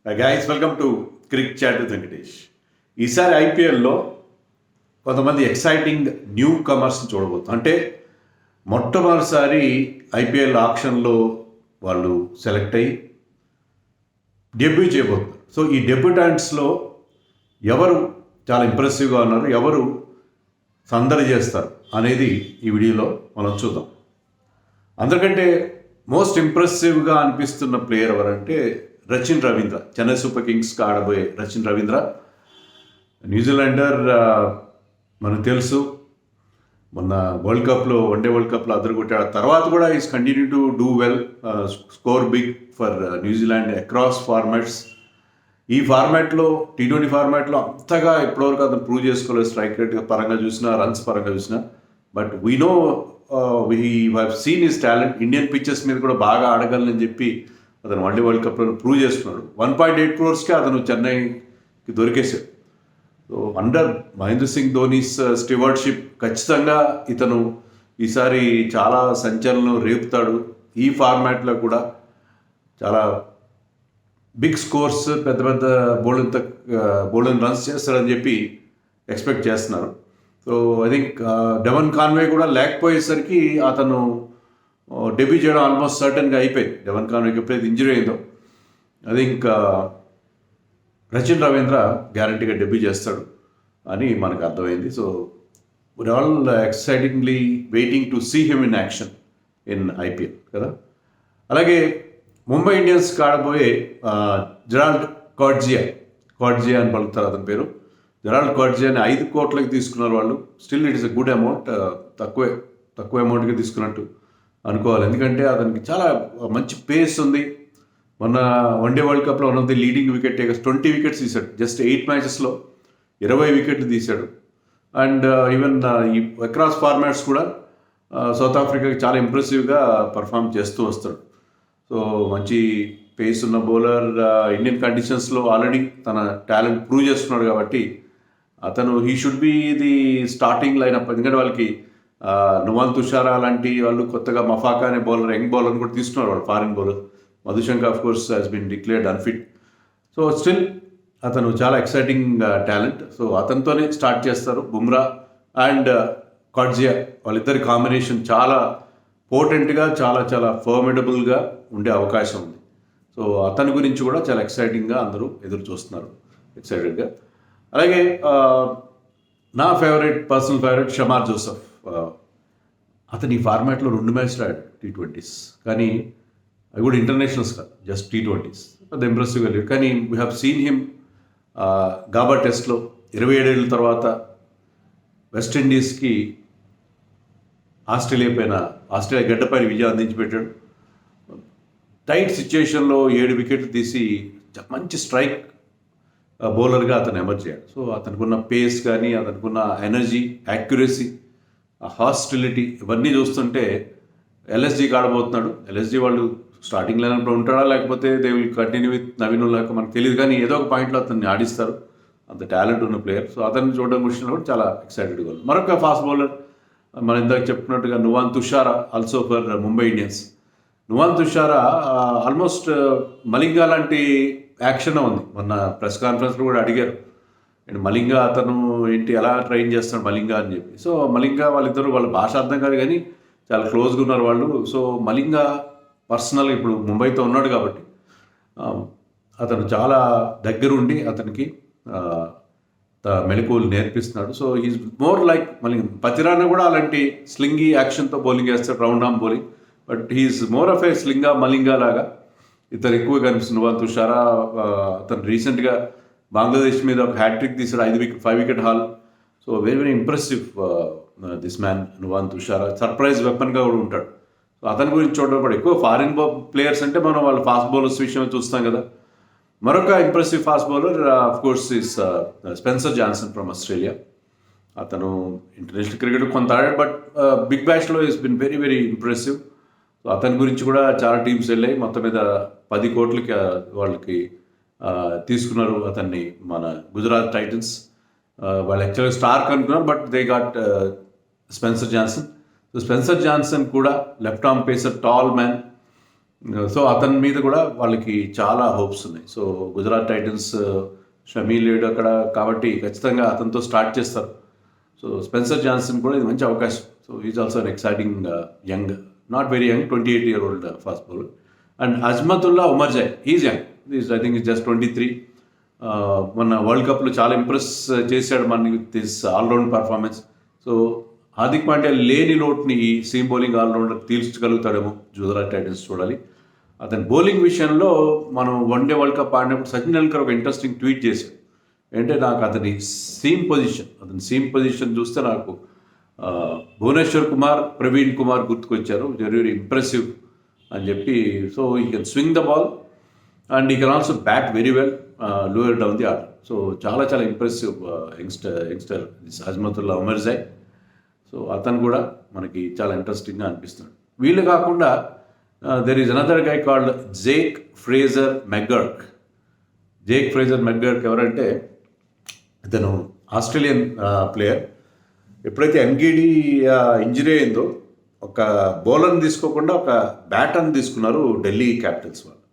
Guys welcome to cric chat with Venkatesh. ఈసారి ఐపీఎల్లో కొంతమంది ఎక్సైటింగ్ న్యూ కమర్స్ని చూడబోతున్నాం. అంటే మొట్టమొదటిసారి ఐపీఎల్ ఆక్షన్లో వాళ్ళు సెలెక్ట్ అయ్యి డెబ్యూ చేయబోతున్నారు. సో ఈ డెబ్యూటాంట్స్లో ఎవరు చాలా ఇంప్రెసివ్గా ఉన్నారు, ఎవరు సందడి చేస్తారు అనేది ఈ వీడియోలో మనం చూద్దాం. అందరికంటే మోస్ట్ ఇంప్రెసివ్గా అనిపిస్తున్న ప్లేయర్ ఎవరంటే రచిన్ రవీంద్ర. చెన్నై సూపర్ కింగ్స్కి ఆడబోయే రచిన్ రవీంద్ర న్యూజిలాండర్. మనకు తెలుసు మొన్న వరల్డ్ కప్లో, వన్డే వరల్డ్ కప్లో అదరగొట్టాడు. తర్వాత కూడా is continue to do well, score big for New Zealand across formats. ఈ ఫార్మాట్లో T20 ఫార్మాట్లో అంతగా ఇప్పటివరకు అతను ప్రూవ్ చేసుకోలేదు, స్ట్రైక్ రేట్ పరంగా చూసినా, రన్స్ పరంగా చూసినా. But we know we have seen his talent. Indian pitches మీద కూడా బాగా ఆడగలనని చెప్పి అతను వన్డే వరల్డ్ కప్లో ప్రూవ్ చేసుకున్నాడు. 1.8 crores అతను చెన్నైకి దొరికేశాడు. So under Mahendra Singh Dhoni's stewardship ఖచ్చితంగా ఇతను ఈసారి చాలా సంచలనం రేపుతాడు. ఈ ఫార్మాట్లో కూడా చాలా బిగ్ స్కోర్స్, పెద్ద పెద్ద బౌలింగ్ రన్స్ చేస్తాడని చెప్పి ఎక్స్పెక్ట్ చేస్తున్నారు. So I think Devon Conway కూడా లేకపోయేసరికి అతను డెబ్యూ చేయడం ఆల్మోస్ట్ సర్టన్గా అయిపోయింది. డెవన్ కాన్వేకి ఎప్పుడైతే ఇంజరీ అయిందో ఐ థింక్ రచిన్ రవీంద్ర గ్యారంటీగా డెబ్యూ చేస్తాడు అని మనకు అర్థమైంది. So we are all excitingly waiting to see him in action in IPL కదా. అలాగే ముంబై ఇండియన్స్కి ఆడబోయే జెరాల్డ్ కార్డ్జియా అని పలుకుతారు అతని పేరు. జెరాల్డ్ కార్డ్జియాని 5 కోట్లకి తీసుకున్నారు వాళ్ళు. Still it is a good amount. తక్కువ అమౌంట్కి తీసుకున్నట్టు అనుకోవాలి, ఎందుకంటే అతనికి చాలా మంచి పేస్ ఉంది. మొన్న వన్డే వరల్డ్ కప్లో one of the leading wicket takers, 20 wickets తీశాడు. జస్ట్ 8 మ్యాచెస్లో 20 వికెట్లు తీశాడు. అండ్ ఈవెన్ ఈ అక్రాస్ ఫార్మాట్స్ కూడా సౌత్ ఆఫ్రికాకి చాలా ఇంప్రెసివ్గా పర్ఫామ్ చేస్తూ వస్తాడు. సో మంచి పేస్ ఉన్న బౌలర్. ఇండియన్ కండిషన్స్లో ఆల్రెడీ తన టాలెంట్ ప్రూవ్ చేస్తున్నాడు కాబట్టి అతను he should be the starting lineup. ఎందుకంటే వాళ్ళకి నువాన్ తుషారా లాంటి వాళ్ళు, కొత్తగా మఫాకా అనే బౌలర్, యంగ్ బౌలర్ని కూడా తీసుకున్నారు వాళ్ళు, foreign bowler. Madushanka of course has been declared unfit. So still అతను చాలా ఎక్సైటింగ్ టాలెంట్. సో అతనితోనే స్టార్ట్ చేస్తారు. బుమ్రా అండ్ కార్డ్జియా వాళ్ళిద్దరి కాంబినేషన్ చాలా పోటెంట్గా, చాలా చాలా ఫర్మిడబుల్గా ఉండే అవకాశం ఉంది. సో అతని గురించి కూడా చాలా ఎక్సైటింగ్గా అందరూ ఎదురు చూస్తున్నారు, ఎక్సైటెడ్గా. అలాగే నా పర్సనల్ ఫేవరెట్ షమార్ జోసెఫ్. అతని ఈ ఫార్మాట్లో 2 మ్యాచ్లు ఆడాడు T20s, కానీ అవి కూడా ఇంటర్నేషనల్స్ కాదు, జస్ట్ T20s. పెద్ద ఇంప్రెసివ్గా లేవు. కానీ we have seen him GABA టెస్ట్లో 27 ఏళ్ళ తర్వాత వెస్టిండీస్కి ఆస్ట్రేలియా గడ్డపైన విజయం అందించి పెట్టాడు. టైట్ సిచ్యుయేషన్లో 7 వికెట్లు తీసి మంచి స్ట్రైక్ బౌలర్గా అతను ఎమర్జ్ అయ్యాడు. సో అతనుకున్న పేస్ కానీ, అతనుకున్న ఎనర్జీ, యాక్యురసీ, హాస్టిలిటీ, ఇవన్నీ చూస్తుంటే ఎల్ఎస్జీకి ఆడబోతున్నాడు. ఎల్ఎస్జీ వాళ్ళు స్టార్టింగ్ లైనప్లో ఉంటాడా, లేకపోతే they will continue with Naveen Ullah మనకు తెలియదు, కానీ ఏదో ఒక పాయింట్లో అతన్ని ఆడిస్తారు. అంత టాలెంట్ ఉన్న ప్లేయర్. సో అతన్ని చూడడం విషయంలో కూడా చాలా ఎక్సైటెడ్గా ఉంది. మరొక ఫాస్ట్ బౌలర్ మనం ఇందాక చెప్పినట్టుగా Nuwan Tushara, also for Mumbai Indians. Nuwan Tushara almost Malinga లాంటి యాక్షన్ ఉంది. మొన్న ప్రెస్ కాన్ఫరెన్స్లో కూడా అడిగారు, అండ్ మలింగా అతను ఏంటి, ఎలా ట్రైన్ చేస్తాడు మలింగా అని చెప్పి. సో మలింగా వాళ్ళిద్దరు, వాళ్ళ భాష అర్థం కాదు కానీ చాలా క్లోజ్గా ఉన్నారు వాళ్ళు. సో మలింగా పర్సనల్గా ఇప్పుడు ముంబైతో ఉన్నాడు కాబట్టి అతను చాలా దగ్గరుండి అతనికి మెలకువలు నేర్పిస్తున్నాడు. So is more like Malinga. Pathirana కూడా అలాంటి స్లింగి యాక్షన్తో బౌలింగ్ వేస్తాడు, round arm bowling. But he is more of a Malinga లాగా ఇతను ఎక్కువ కనిపిస్తుంది. నువాన్ తుషారా అతను రీసెంట్గా బంగ్లాదేశ్ మీద ఒక హ్యాట్రిక్ తీసాడు, 5 wicket haul. So very very impressive this man Nuwan Thushara. Surprise వెపన్గా కూడా ఉంటాడు. సో అతని గురించి చూడడం కూడా ఎక్కువ ఫారిన్ ప్లేయర్స్ అంటే మనం వాళ్ళ ఫాస్ట్ బౌలర్స్ విషయం చూస్తాం కదా. మరొక impressive fast bowler of course is Spencer Johnson from Australia. అతను ఇంటర్నేషనల్ క్రికెట్ కొంత ఆడాడు, బట్ బిగ్ బ్యాష్లో is been very very impressive. So అతని గురించి కూడా చాలా టీమ్స్ వెళ్ళాయి. మొత్తం మీద 10 కోట్లకి వాళ్ళకి తీసుకున్నారు అతన్ని మన గుజరాత్ టైటన్స్. వాళ్ళు యాక్చువల్గా స్టార్క్ అనుకున్నారు, but they got Spencer Johnson. So Spencer Johnson కూడా left arm pacer, tall man. So అతని మీద కూడా వాళ్ళకి చాలా హోప్స్ ఉన్నాయి. సో గుజరాత్ టైటన్స్ షమీ లేడు అక్కడ కాబట్టి ఖచ్చితంగా అతనితో స్టార్ట్ చేస్తారు. సో స్పెన్సర్ జాన్సన్ కూడా ఇది మంచి అవకాశం. So is also an exciting young, not very young, 28-year-old fast bowler. And Azmatullah Omarzai, is young, is I think is just 23. మొన్న వరల్డ్ కప్లో చాలా ఇంప్రెస్ చేశాడు మనకి with this all round performance. So Hardik Pandya లేని లోటుని ఈ సీమ్ బౌలింగ్ ఆల్రౌండర్ తీర్చగలుగుతాడేమో గుజరాత్ టైటన్స్ చూడాలి. అతని బౌలింగ్ విషయంలో మనం వన్డే వరల్డ్ కప్ ఆడినప్పుడు సచిన్ టెండూల్కర్ ఒక ఇంట్రెస్టింగ్ ట్వీట్ చేశాడు. అంటే నాకు అతని సీమ్ పొజిషన్ చూస్తే నాకు భువనేశ్వర్ కుమార్, ప్రవీణ్ కుమార్ గుర్తుకొచ్చారు. వెరీ ఇంప్రెసివ్ అని చెప్పి. So he can swing the ball and he can also bat very well lower down the order. So చాలా చాలా impressive youngster Azmatullah Omarzai. So అతను కూడా మనకి చాలా ఇంట్రెస్టింగ్గా అనిపిస్తున్నాడు. వీళ్ళు కాకుండా there is another guy called Jake Fraser McGurk. ఎవరంటే ఇతను ఆస్ట్రేలియన్ ప్లేయర్. ఎప్పుడైతే ఎన్గిడి ఇంజరీ అయిందో ఒక బౌలర్ని తీసుకోకుండా ఒక బ్యాటర్ని తీసుకున్నారు ఢిల్లీ క్యాపిటల్స్ వాళ్ళు.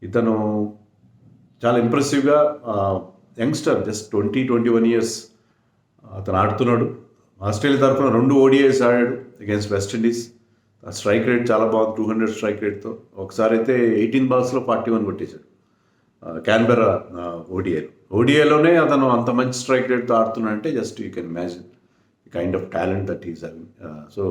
ఇతను చాలా ఇంప్రెసివ్గా యంగ్స్టర్, జస్ట్ 20-21 ఇయర్స్ అతను ఆడుతున్నాడు. ఆస్ట్రేలియా తరఫున 2 ODIs ఆడాడు అగైన్స్ వెస్టిండీస్. స్ట్రైక్ రేట్ చాలా బాగుంది, 200 స్ట్రైక్ రేట్తో. ఒకసారి అయితే 18 balsలో 41 కొట్టేశాడు క్యాన్బెరా ఓడిఐలోనే అతను అంత మంచి స్ట్రైక్ రేట్తో ఆడుతున్నాడంటే just you can imagine the kind of talent that is having. So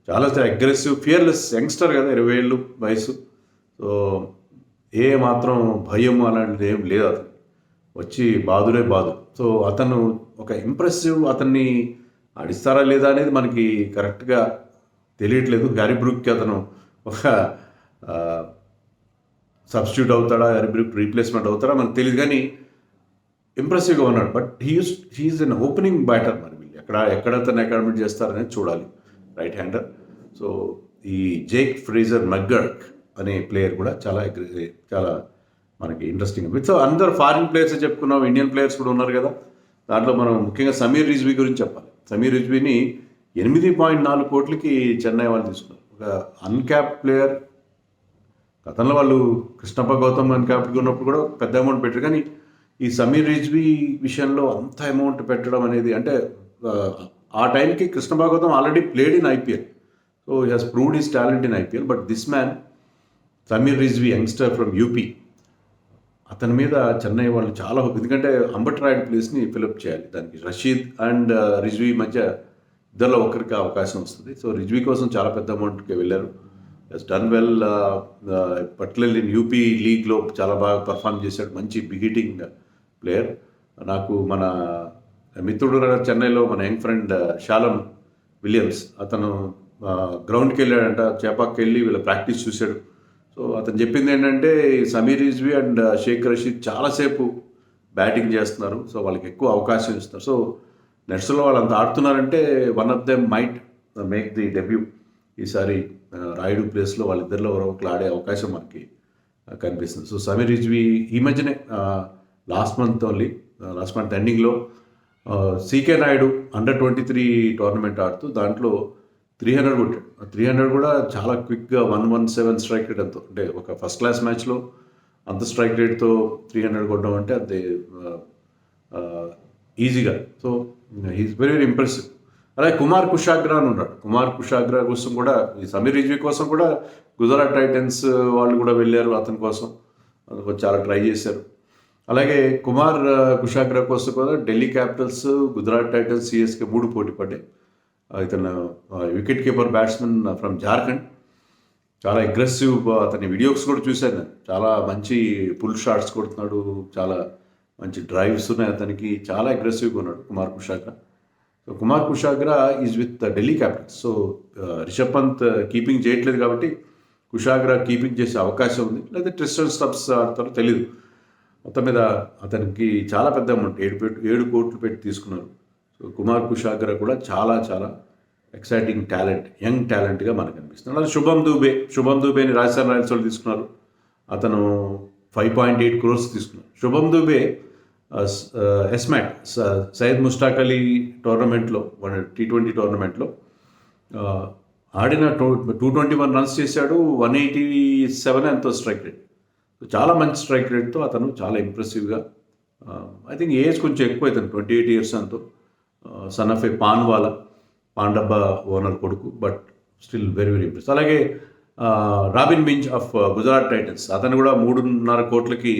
చాలా అగ్రెసివ్, ఫియర్లెస్ యంగ్స్టర్ కదా, 20 ఏళ్ళు వయసు. సో ఏ మాత్రం భయం అలాంటిది ఏం లేదు అతను, వచ్చి బాదురే బాదు. సో అతను ఒక ఇంప్రెసివ్, అతన్ని ఆడిస్తారా లేదా అనేది మనకి కరెక్ట్గా తెలియట్లేదు. హ్యారీ బ్రూక్కి అతను ఒక సబ్స్టిట్యూట్ అవుతాడా, హ్యారీ బ్రూక్ రీప్లేస్మెంట్ అవుతాడా మనకు తెలియదు, కానీ ఇంప్రెసివ్గా ఉన్నాడు. But he is an opening batter. మరి వీళ్ళు ఎక్కడ అతను అకాడమిట్ చేస్తారనేది చూడాలి, రైట్ హ్యాండర్. సో ఈ జేక్ ఫ్రేజర్ మెగ్గర్క్ అనే ప్లేయర్ కూడా చాలా మనకి ఇంట్రెస్టింగ్. సో అందరు ఫారిన్ ప్లేయర్స్ చెప్పుకున్నాం, ఇండియన్ ప్లేయర్స్ కూడా ఉన్నారు కదా. దాంట్లో మనం ముఖ్యంగా సమీర్ రిజ్వీ గురించి చెప్పాలి. సమీర్ రిజ్వీని 8.4 కోట్లకి చెన్నై వాళ్ళు తీసుకున్నారు. ఒక అన్క్యాప్ ప్లేయర్. గతంలో వాళ్ళు కృష్ణప్ప గౌతమ్ అన్క్యాప్గా ఉన్నప్పుడు కూడా పెద్ద అమౌంట్ పెట్టారు, కానీ ఈ సమీర్ రిజ్వీ విషయంలో అంత అమౌంట్ పెట్టడం అనేది, అంటే ఆ టైంకి Krishnappa Gowtham already played in IPL. So he has proved his talent in IPL. But this man Sameer Rizvi, youngster from UP, అతని మీద చెన్నై వాళ్ళు చాలా హోప్. ఎందుకంటే అంబట్ రాయుడు ప్లేస్ని ఫిలప్ చేయాలి. దానికి రషీద్ అండ్ రిజ్వీ మధ్య ఇద్దరిలో ఒకరికి అవకాశం వస్తుంది. సో రిజ్వీ కోసం చాలా పెద్ద అమౌంట్కి వెళ్ళారు. డన్ వెల్, పర్టికులర్లీ యూపీ లీగ్లో చాలా బాగా పర్ఫామ్ చేశాడు. మంచి బిగిటింగ్ ప్లేయర్. నాకు మన మిత్రుడు చెన్నైలో మన యంగ్ ఫ్రెండ్ షాలం విలియమ్స్, అతను గ్రౌండ్కి వెళ్ళాడంట, చేపాక్కి వెళ్ళి వీళ్ళ ప్రాక్టీస్ చూశాడు. సో అతను చెప్పింది ఏంటంటే సమీర్ రిజ్వీ అండ్ షేక్ రషీద్ చాలాసేపు బ్యాటింగ్ చేస్తున్నారు, సో వాళ్ళకి ఎక్కువ అవకాశం ఇస్తారు. సో నెట్స్లో వాళ్ళు అంత ఆడుతున్నారంటే one of them might make the debut. ఈసారి రాయుడు ప్లేస్లో వాళ్ళిద్దరిలో ఒకరు ఆడే అవకాశం మనకి కనిపిస్తుంది. సో సమీర్ రిజ్వీ ఈ మధ్యనే లాస్ట్ మంత్ ఎండింగ్లో సీకే నాయుడు అండర్-23 టోర్నమెంట్ ఆడుతూ దాంట్లో 300 కొట్టాడు. 300 కూడా చాలా క్విక్గా 117 స్ట్రైక్ రేట్ ఎంతో, అంటే ఒక ఫస్ట్ క్లాస్ మ్యాచ్లో అంత స్ట్రైక్ రేట్తో 300 కొట్టడం అంటే అంతే ఈజీగా. So he is very very impressive. అలాగే కుమార్ కుషాగ్రా అని ఉన్నాడు. కుమార్ కుషాగ్రా కోసం కూడా, ఈ సమీర్ రిజ్వీ కోసం కూడా గుజరాత్ టైటన్స్ వాళ్ళు కూడా వెళ్ళారు అతని కోసం, చాలా ట్రై చేశారు. అలాగే కుమార్ కుషాగ్రా కోసం కూడా Delhi Capitals, Gujarat Titans, CSK 3 పోటీ పడ్డాయి. ఇతను wicket keeper batsmen from Jharkhand, చాలా అగ్రెసివ్. అతని వీడియోస్ కూడా చూశాను నేను. చాలా మంచి పుల్ షాట్స్ కొడుతున్నాడు, చాలా మంచి డ్రైవ్స్ ఉన్నాయి అతనికి, చాలా అగ్రెసివ్గా ఉన్నాడు Kumar Kushagra. So Kumar Kushagra is with Delhi Capitals. So Rishabh Pant keeping చేయట్లేదు కాబట్టి కుషాగ్రా కీపింగ్ చేసే అవకాశం ఉంది, లేదా ట్రిస్టన్ స్టబ్స్ ఆడతారో తెలీదు. మొత్తం మీద అతనికి చాలా పెద్ద అమౌంట్ 7 కోట్లు పెట్టి తీసుకున్నారు. సో కుమార్ కుషాగ్రా కూడా చాలా చాలా ఎక్సైటింగ్ టాలెంట్, యంగ్ టాలెంట్గా మనకు అనిపిస్తుంది. అలాగే శుభం దూబేని రాజస్థాన్ రాయల్స్ వాళ్ళు తీసుకున్నారు. అతను 5.8 crores తీసుకున్నారు. శుభం దూబే ఎస్మాట్ సయ్యద్ ముష్తాక్ అలీ టోర్నమెంట్లో, T20 టోర్నమెంట్లో ఆడిన 221 రన్స్ చేశాడు, 187 ఎంతో స్ట్రైక్ రేట్. చాలా మంచి స్ట్రైక్ రేట్తో అతను చాలా ఇంప్రెసివ్గా, ఐ థింక్ ఏజ్ కొంచెం ఎక్కువ అవుతుంది, 28 ఇయర్స్ అంతో, సన్ ఆఫ్ ఏ పాండబ్బా ఓనర్ కొడుకు, but still very very impress. అలాగే రాబిన్ మింజ్ ఆఫ్ గుజరాత్ టైటన్స్, అతను కూడా 3.5 కోట్లకి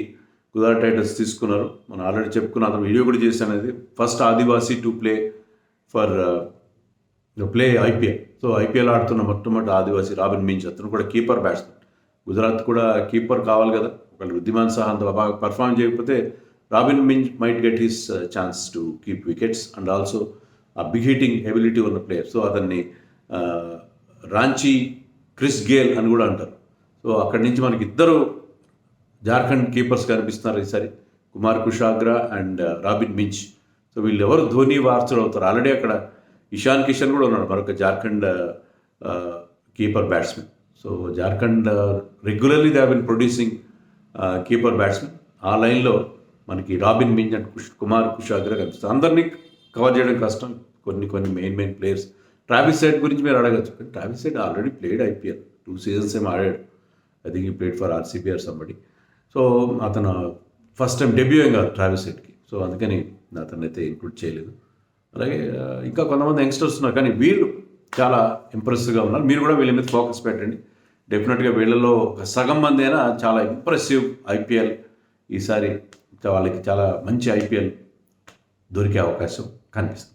గుజరాత్ టైటన్స్ తీసుకున్నారు. మనం ఆల్రెడీ చెప్పుకున్న, అతను వీడియో కూడా చేశాను, అది first Adivasi to play IPL. So IPL ఆడుతున్న మొట్టమొదటి ఆదివాసీ రాబిన్ మింజ్, అతను కూడా కీపర్ బ్యాట్స్మెన్. గుజరాత్ కూడా కీపర్ కావాలి కదా, ఒకళ్ళు వృద్ధిమాన్ సహా అంత బాగా పర్ఫామ్ చేయకపోతే robin Minz might get his chance to keep wickets and also ఆ బిగ్ హిట్టింగ్ ఎబిలిటీ ఉన్న ప్లేయర్. సో అతన్ని రాంచీ క్రిస్ గేల్ అని కూడా అంటారు. సో అక్కడి నుంచి మనకి ఇద్దరు జార్ఖండ్ కీపర్స్ కనిపిస్తున్నారు ఈసారి, Kumar Kushagra and robin Minz. So వీళ్ళు ఎవరు ధోని వారసులు అవుతారు. ఆల్రెడీ అక్కడ ఇషాన్ కిషన్ కూడా ఉన్నాడు, మరొక Jharkhand keeper batsmen. So Jharkhand regularly they have been producing keeper batsmen. ఆ లైన్లో మనకి రాబిన్ మింజ్ అండ్ కుమార్ కుషాగ్రా కనిపిస్తారు. అందరినీ కవర్ చేయడం కష్టం, కొన్ని మెయిన్ ప్లేయర్స్. ట్రావిస్ హెడ్ గురించి మీరు అడగచ్చు, కానీ Travis Head already played IPL 2 seasons ఏమో ఆడాడు. I think he played for RCB or somebody. So అతను ఫస్ట్ టైం డెబ్యూ ఏం కాదు ట్రావిస్ హెడ్కి, సో అందుకని అతను అయితే ఇంక్లూడ్ చేయలేదు. అలాగే ఇంకా కొంతమంది యంగ్స్టర్స్ ఉన్నారు, కానీ వీళ్ళు చాలా ఇంప్రెసివ్గా ఉన్నారు. మీరు కూడా వీళ్ళ మీద ఫోకస్ పెట్టండి. డెఫినెట్గా వీళ్ళలో ఒక సగం మంది అయినా చాలా ఇంప్రెసివ్ ఐపీఎల్ ఈసారి వాళ్ళకి చాలా మంచి ఐపీఎల్ దొరికే అవకాశం కనిపిస్తుంది.